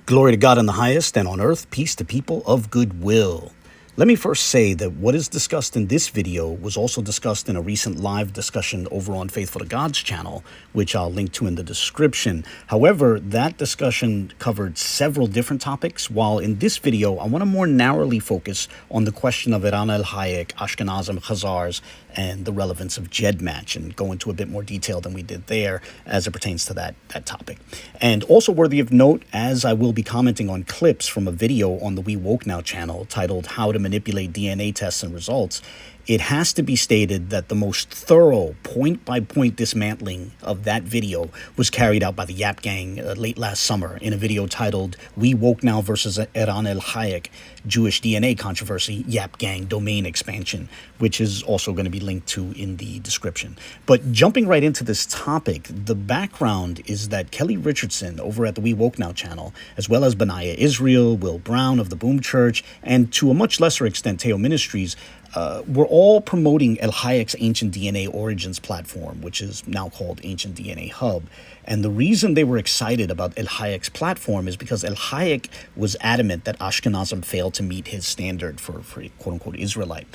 Glory to God in the highest, and on earth, peace to people of good will. Let me first say that what is discussed in this video was also discussed in a recent live discussion over on Faithful to God's channel, which I'll link to in the description. However, that discussion covered several different topics, while in this video, I want to more narrowly focus on the question of Eran Elhaik, Ashkenazim, Khazars, and the relevance of GEDmatch, and go into a bit more detail than we did there as it pertains to that topic. And also worthy of note, as I will be commenting on clips from a video on the We Woke Now channel titled How to Manipulate DNA Tests and Results, it has to be stated that the most thorough point-by-point dismantling of that video was carried out by the Yap Gang late last summer in a video titled We Woke Now versus Eran Elhaik, Jewish DNA Controversy, Yap Gang Domain Expansion, which is also going to be linked to in the description. But jumping right into this topic, the background is that Kelly Richardson over at the We Woke Now channel, as well as Benayah Israel, Will Brown of the Boom Church, and to a much lesser extent Teo Ministries, were all promoting Elhaik's Ancient DNA Origins platform, which is now called Ancient DNA Hub. And the reason they were excited about Elhaik's platform is because Elhaik was adamant that Ashkenazim failed to meet his standard for quote-unquote Israelite.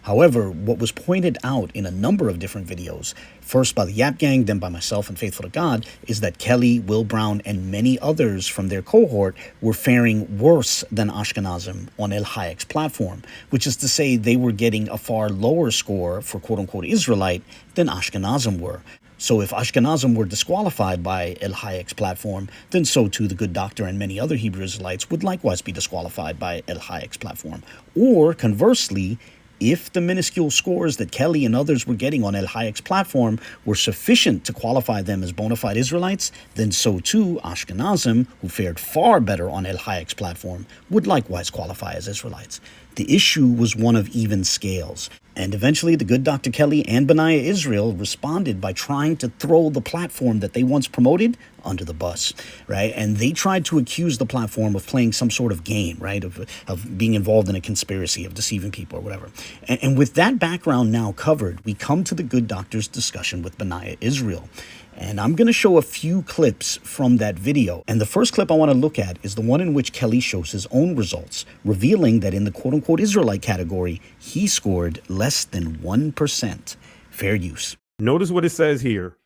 However, what was pointed out in a number of different videos, first by the Yap Gang, then by myself and Faithful to God, is that Kelly, Will Brown, and many others from their cohort were faring worse than Ashkenazim on Elhaik's platform, which is to say they were getting a far lower score for quote-unquote Israelite than Ashkenazim were. So if Ashkenazim were disqualified by Elhaik's platform, then so too the good doctor and many other Hebrew Israelites would likewise be disqualified by Elhaik's platform. Or conversely, if the minuscule scores that Kelly and others were getting on Elhaik's platform were sufficient to qualify them as bona fide Israelites, then so too Ashkenazim, who fared far better on Elhaik's platform, would likewise qualify as Israelites. The issue was one of even scales. And eventually, the good Dr. Kelly and Benayah Israel responded by trying to throw the platform that they once promoted under the bus, right? And they tried to accuse the platform of playing some sort of game, right? Of being involved in a conspiracy, of deceiving people or whatever. And with that background now covered, we come to the good doctor's discussion with Benayah Israel. And I'm going to show a few clips from that video. And the first clip I want to look at is the one in which Kelly shows his own results, revealing that in the quote-unquote Israelite category, he scored less than 1%. Fair use. Notice what it says here.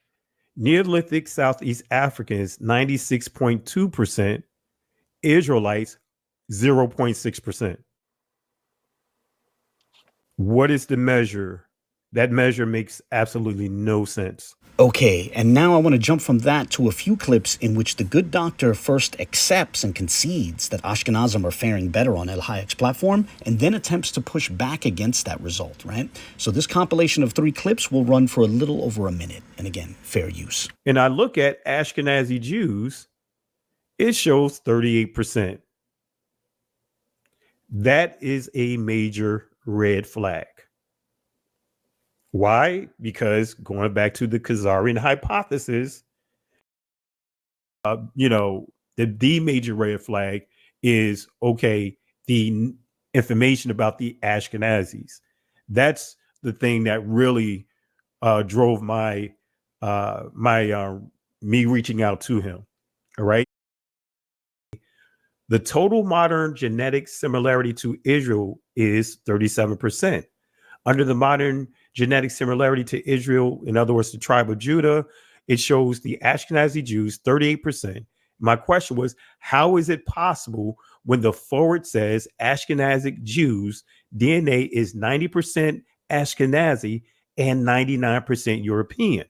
Neolithic Southeast Africans, 96.2%. Israelites, 0.6%. What is the measure? That measure makes absolutely no sense. Okay, and now I want to jump from that to a few clips in which the good doctor first accepts and concedes that Ashkenazim are faring better on Elhaik's platform, and then attempts to push back against that result, right? So this compilation of 3 clips will run for a little over a minute. And again, fair use. And I look at Ashkenazi Jews, it shows 38%. That is a major red flag. Why? Because going back to the Khazarian hypothesis, the major red flag is, okay, the information about the Ashkenazis. That's the thing that really drove me reaching out to him. All right. The total modern genetic similarity to Israel is 37%. Under the modern genetic similarity to Israel, in other words, the tribe of Judah, it shows the Ashkenazi Jews 38%. My question was, how is it possible when the forward says Ashkenazi Jews DNA is 90% Ashkenazi and 99% European?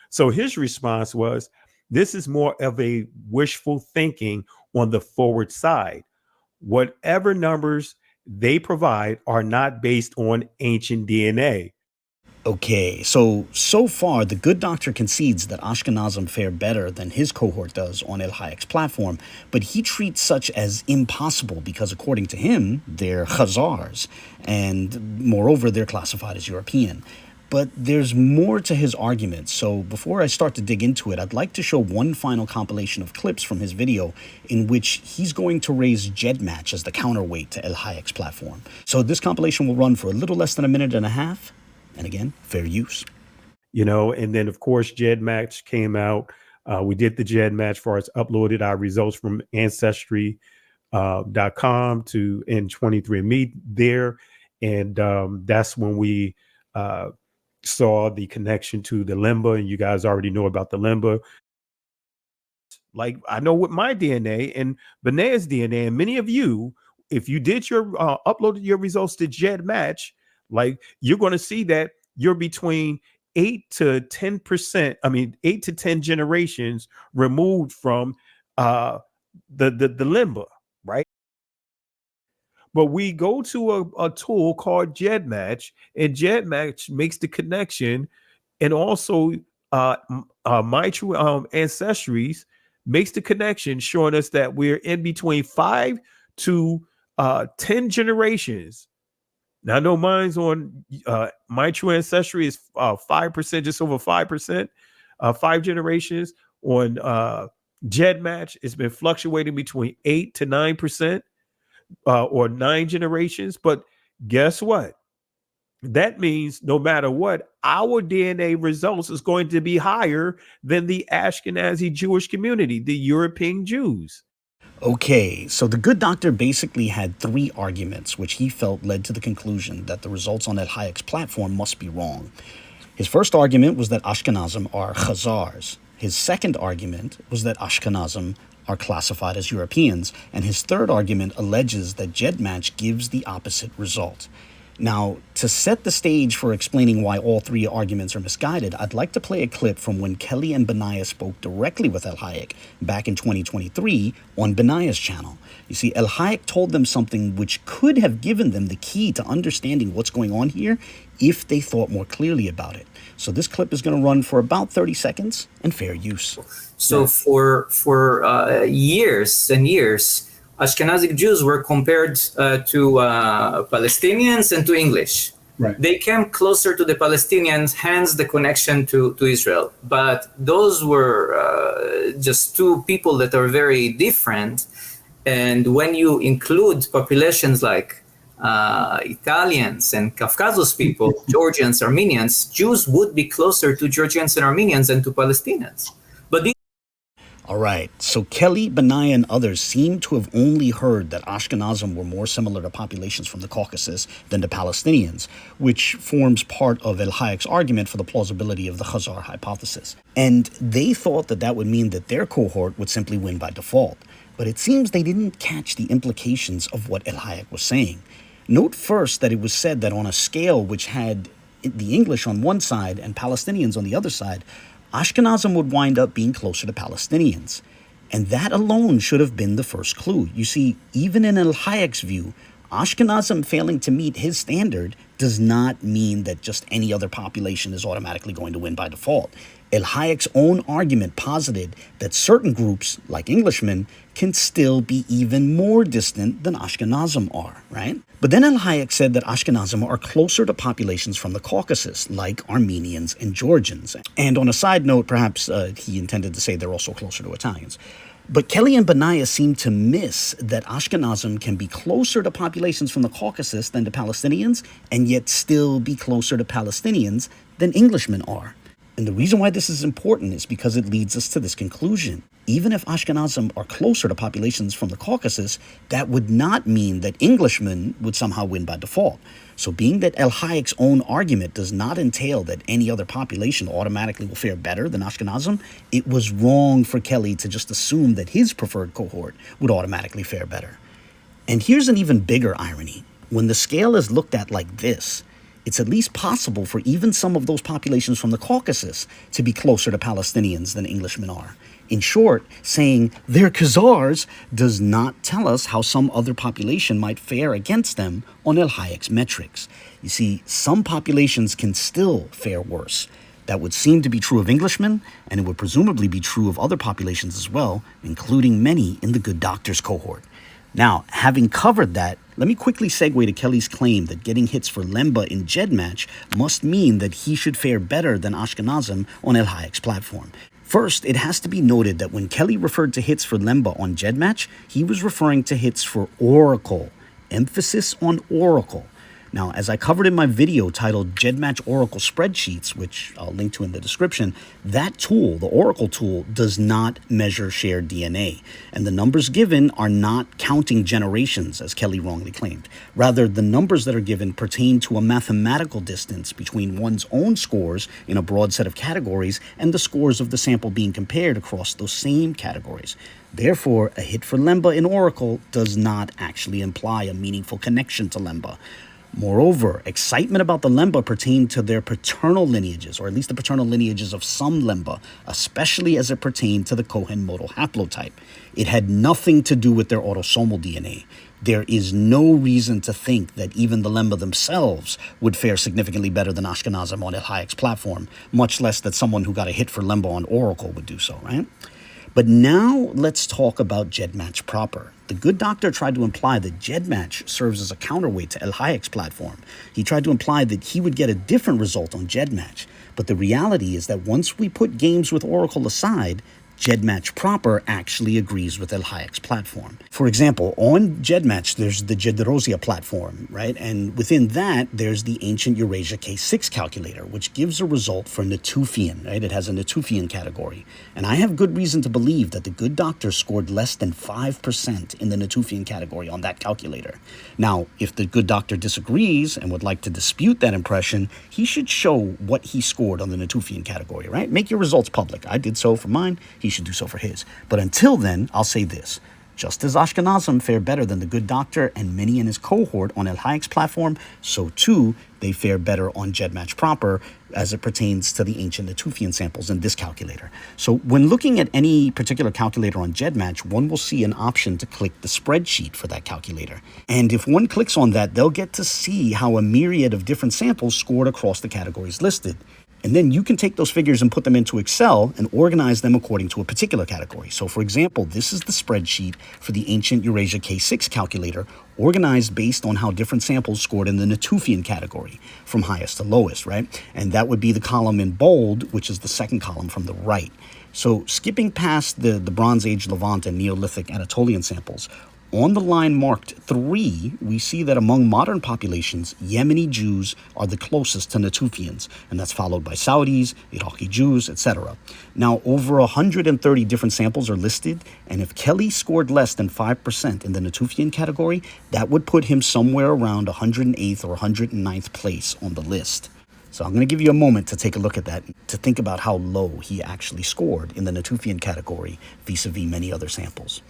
So his response was, this is more of a wishful thinking on the forward side. Whatever numbers they provide are not based on ancient DNA. Okay, so far, the good doctor concedes that Ashkenazim fare better than his cohort does on Elhaik's platform, but he treats such as impossible because, according to him, they're Khazars, and moreover, they're classified as European. But there's more to his argument, so before I start to dig into it, I'd like to show one final compilation of clips from his video in which he's going to raise GEDmatch as the counterweight to Elhaik's platform. So this compilation will run for a little less than a minute and a half, and again, fair use. And then of course GEDmatch came out. We did the GEDmatch for us, uploaded our results from Ancestry.com to N23andMe there. And that's when we saw the connection to the limba, and you guys already know about the limba. Like I know with my DNA and Benayah's DNA, and many of you, if you did your uploaded your results to GEDmatch, like you're going to see that you're between 8 to 10%. I mean, 8 to 10 generations removed from the limba, right? But we go to a tool called GEDmatch, and GEDmatch makes the connection, and also My True Ancestries makes the connection, showing us that we're in between 5 to 10 generations. Now, I know mine's on My True Ancestry is 5%, just over 5%, 5 generations. On GEDmatch, it's been fluctuating between 8 to 9%. Or 9 generations. But guess what? That means no matter what, our DNA results is going to be higher than the Ashkenazi Jewish community, the European Jews. Okay, so the good doctor basically had 3 arguments which he felt led to the conclusion that the results on Elhaik's platform must be wrong. His first argument was that Ashkenazim are Khazars. His second argument was that Ashkenazim are classified as Europeans, and his third argument alleges that GEDmatch gives the opposite result. Now, to set the stage for explaining why all 3 arguments are misguided, I'd like to play a clip from when Kelly and Benayah spoke directly with Elhaik back in 2023 on Benayah's channel. You see, Elhaik told them something which could have given them the key to understanding what's going on here if they thought more clearly about it. So this clip is going to run for about 30 seconds and fair use. So for years and years, Ashkenazi Jews were compared to Palestinians and to English. Right. They came closer to the Palestinians, hence the connection to Israel. But those were just 2 people that are very different. And when you include populations like Italians and Caucasus people, Georgians, Armenians, Jews would be closer to Georgians and Armenians than to Palestinians. But all right, so Kelly, Benayah, and others seem to have only heard that Ashkenazim were more similar to populations from the Caucasus than to Palestinians, which forms part of Elhaik's argument for the plausibility of the Khazar hypothesis. And they thought that that would mean that their cohort would simply win by default. But it seems they didn't catch the implications of what Elhaik was saying. Note first that it was said that on a scale which had the English on one side and Palestinians on the other side, Ashkenazim would wind up being closer to Palestinians. And that alone should have been the first clue. You see, even in Elhaik's view, Ashkenazim failing to meet his standard does not mean that just any other population is automatically going to win by default. Elhaik's own argument posited that certain groups, like Englishmen, can still be even more distant than Ashkenazim are, right? But then Elhaik said that Ashkenazim are closer to populations from the Caucasus, like Armenians and Georgians. And on a side note, perhaps he intended to say they're also closer to Italians. But Kelly and Benayah seem to miss that Ashkenazim can be closer to populations from the Caucasus than to Palestinians, and yet still be closer to Palestinians than Englishmen are. And the reason why this is important is because it leads us to this conclusion. Even if Ashkenazim are closer to populations from the Caucasus, that would not mean that Englishmen would somehow win by default. So being that Elhaik's own argument does not entail that any other population automatically will fare better than Ashkenazim, it was wrong for Kelly to just assume that his preferred cohort would automatically fare better. And here's an even bigger irony. When the scale is looked at like this, it's at least possible for even some of those populations from the Caucasus to be closer to Palestinians than Englishmen are. In short, saying they're Khazars does not tell us how some other population might fare against them on Elhaik's metrics. You see, some populations can still fare worse. That would seem to be true of Englishmen, and it would presumably be true of other populations as well, including many in the good doctor's cohort. Now, having covered that, let me quickly segue to Kelly's claim that getting hits for Lemba in GEDmatch must mean that he should fare better than Ashkenazim on Elhaik's platform. First, it has to be noted that when Kelly referred to hits for Lemba on GEDmatch, he was referring to hits for Oracle. Emphasis on Oracle. Now, as I covered in my video titled GEDmatch Oracle Spreadsheets, which I'll link to in the description, that tool, the Oracle tool, does not measure shared DNA. And the numbers given are not counting generations, as Kelly wrongly claimed. Rather, the numbers that are given pertain to a mathematical distance between one's own scores in a broad set of categories and the scores of the sample being compared across those same categories. Therefore, a hit for Lemba in Oracle does not actually imply a meaningful connection to Lemba. Moreover, excitement about the Lemba pertained to their paternal lineages, or at least the paternal lineages of some Lemba, especially as it pertained to the Cohen modal haplotype. It had nothing to do with their autosomal DNA. There is no reason to think that even the Lemba themselves would fare significantly better than Ashkenazim on Elhaik's platform, much less that someone who got a hit for Lemba on Oracle would do so, right? But now let's talk about GEDmatch proper. The good doctor tried to imply that GEDmatch serves as a counterweight to Elhaik's platform. He tried to imply that he would get a different result on GEDmatch. But the reality is that once we put games with Oracle aside, GEDmatch proper actually agrees with Elhaik's platform. For example, on GEDmatch, there's the Gedrosia platform, right? And within that, there's the ancient Eurasia K6 calculator, which gives a result for Natufian, right? It has a Natufian category. And I have good reason to believe that the good doctor scored less than 5% in the Natufian category on that calculator. Now, if the good doctor disagrees and would like to dispute that impression, he should show what he scored on the Natufian category, right? Make your results public. I did so for mine. He should do so for his. But until then, I'll say this. Just as Ashkenazim fare better than the good doctor and many in his cohort on Elhaik's platform, so too they fare better on GEDmatch proper as it pertains to the ancient Natufian samples in this calculator. So when looking at any particular calculator on GEDmatch, one will see an option to click the spreadsheet for that calculator. And if one clicks on that, they'll get to see how a myriad of different samples scored across the categories listed. And then you can take those figures and put them into Excel and organize them according to a particular category. So for example, this is the spreadsheet for the ancient Eurasia K6 calculator, organized based on how different samples scored in the Natufian category, from highest to lowest, right? And that would be the column in bold, which is the second column from the right. So skipping past the Bronze Age Levant and Neolithic Anatolian samples, on the line marked 3, we see that among modern populations, Yemeni Jews are the closest to Natufians, and that's followed by Saudis, Iraqi Jews, etc. Now, over 130 different samples are listed, and if Kelly scored less than 5% in the Natufian category, that would put him somewhere around 108th or 109th place on the list. So I'm going to give you a moment to take a look at that, to think about how low he actually scored in the Natufian category vis-a-vis many other samples.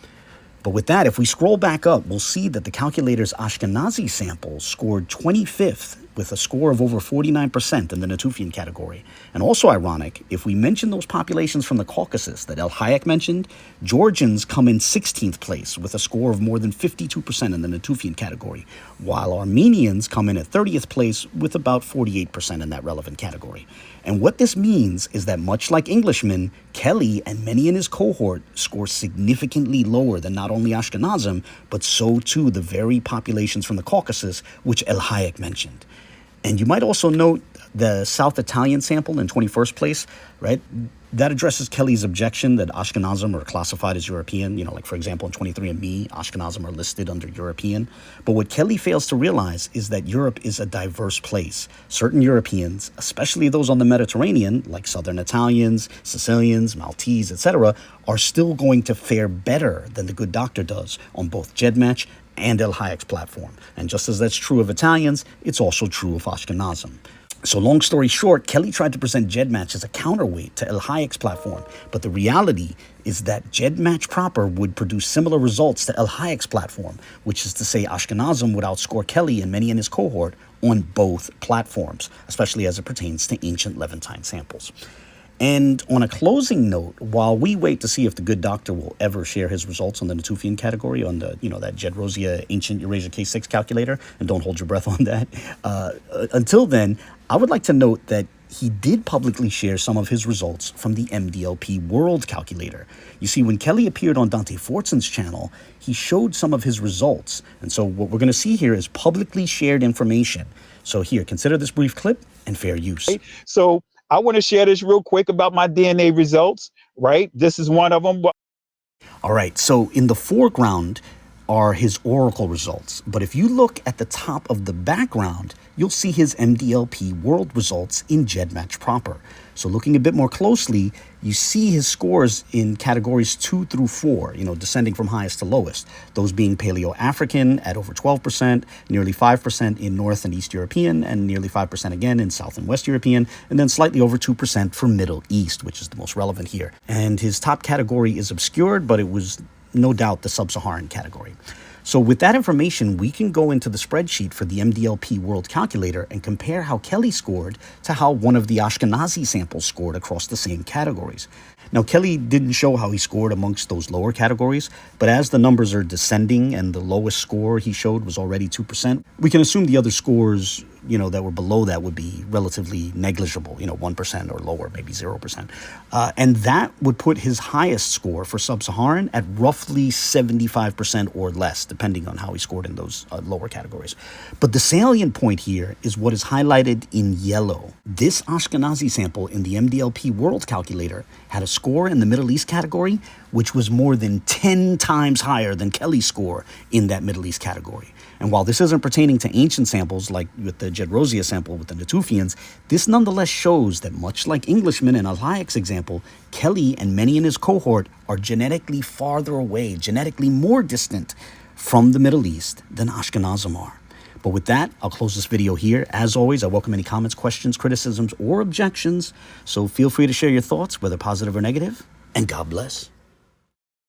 But with that, if we scroll back up, we'll see that the calculator's Ashkenazi samples scored 25th with a score of over 49% in the Natufian category. And also ironic, if we mention those populations from the Caucasus that Elhaik mentioned, Georgians come in 16th place with a score of more than 52% in the Natufian category, while Armenians come in at 30th place with about 48% in that relevant category. And what this means is that much like Englishmen, Kelly and many in his cohort score significantly lower than not only Ashkenazim, but so too the very populations from the Caucasus, which Elhaik mentioned. And you might also note the South Italian sample in 21st place, right? That addresses Kelly's objection that Ashkenazim are classified as European. You know, like for example, in 23andMe, Ashkenazim are listed under European. But what Kelly fails to realize is that Europe is a diverse place. Certain Europeans, especially those on the Mediterranean, like Southern Italians, Sicilians, Maltese, etc., are still going to fare better than the good doctor does on both GEDmatch and Elhaik's platform. And just as that's true of Italians, it's also true of Ashkenazim. So long story short, Kelly tried to present GEDmatch as a counterweight to Elhaik's platform, but the reality is that GEDmatch proper would produce similar results to Elhaik's platform, which is to say Ashkenazim would outscore Kelly and many in his cohort on both platforms, especially as it pertains to ancient Levantine samples. And on a closing note, while we wait to see if the good doctor will ever share his results on the Natufian category on the, that Gedrosia ancient Eurasia K6 calculator, and don't hold your breath on that, until then, I would like to note that he did publicly share some of his results from the MDLP World Calculator. You see, when Kelly appeared on Dante Fortson's channel, he showed some of his results. And so what we're going to see here is publicly shared information. So here, consider this brief clip and fair use. So I want to share this real quick about my DNA results, right? This is one of them. All right, so in the foreground are his oracle results. But if you look at the top of the background, you'll see his MDLP world results in GEDmatch proper. So looking a bit more closely, you see his scores in categories 2 through 4, descending from highest to lowest. Those being Paleo-African at over 12%, nearly 5% in North and East European, and nearly 5% again in South and West European, and then slightly over 2% for Middle East, which is the most relevant here. And his top category is obscured, but it was no doubt the Sub-Saharan category. So with that information, we can go into the spreadsheet for the MDLP World Calculator and compare how Kelly scored to how one of the Ashkenazi samples scored across the same categories. Now, Kelly didn't show how he scored amongst those lower categories, but as the numbers are descending and the lowest score he showed was already 2%, we can assume the other scores, that were below that would be relatively negligible, 1% or lower, maybe 0%. And that would put his highest score for Sub-Saharan at roughly 75% or less, depending on how he scored in those lower categories. But the salient point here is what is highlighted in yellow. This Ashkenazi sample in the MDLP World Calculator had a score in the Middle East category, which was more than 10 times higher than Kelly's score in that Middle East category. And while this isn't pertaining to ancient samples like with the Jedrosia sample with the Natufians, this nonetheless shows that much like Englishmen in Elhaik's example, Kelly and many in his cohort are genetically farther away, genetically more distant from the Middle East than Ashkenazim are. But with that, I'll close this video here. As always, I welcome any comments, questions, criticisms, or objections. So feel free to share your thoughts, whether positive or negative, and God bless.